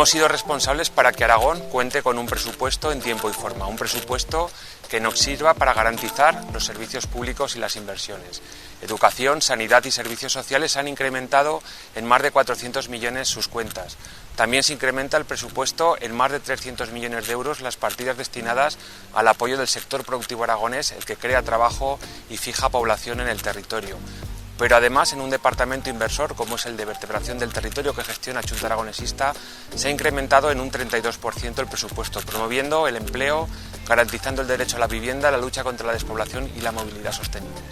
Hemos sido responsables para que Aragón cuente con un presupuesto en tiempo y forma, un presupuesto que nos sirva para garantizar los servicios públicos y las inversiones. Educación, sanidad y servicios sociales han incrementado en más de 400 millones sus cuentas. También se incrementa el presupuesto en más de 300 millones de euros las partidas destinadas al apoyo del sector productivo aragonés, el que crea trabajo y fija población en el territorio. Pero además en un departamento inversor como es el de vertebración del territorio que gestiona Xunta Aragonesista se ha incrementado en un 32% el presupuesto, promoviendo el empleo, garantizando el derecho a la vivienda, la lucha contra la despoblación y la movilidad sostenibles.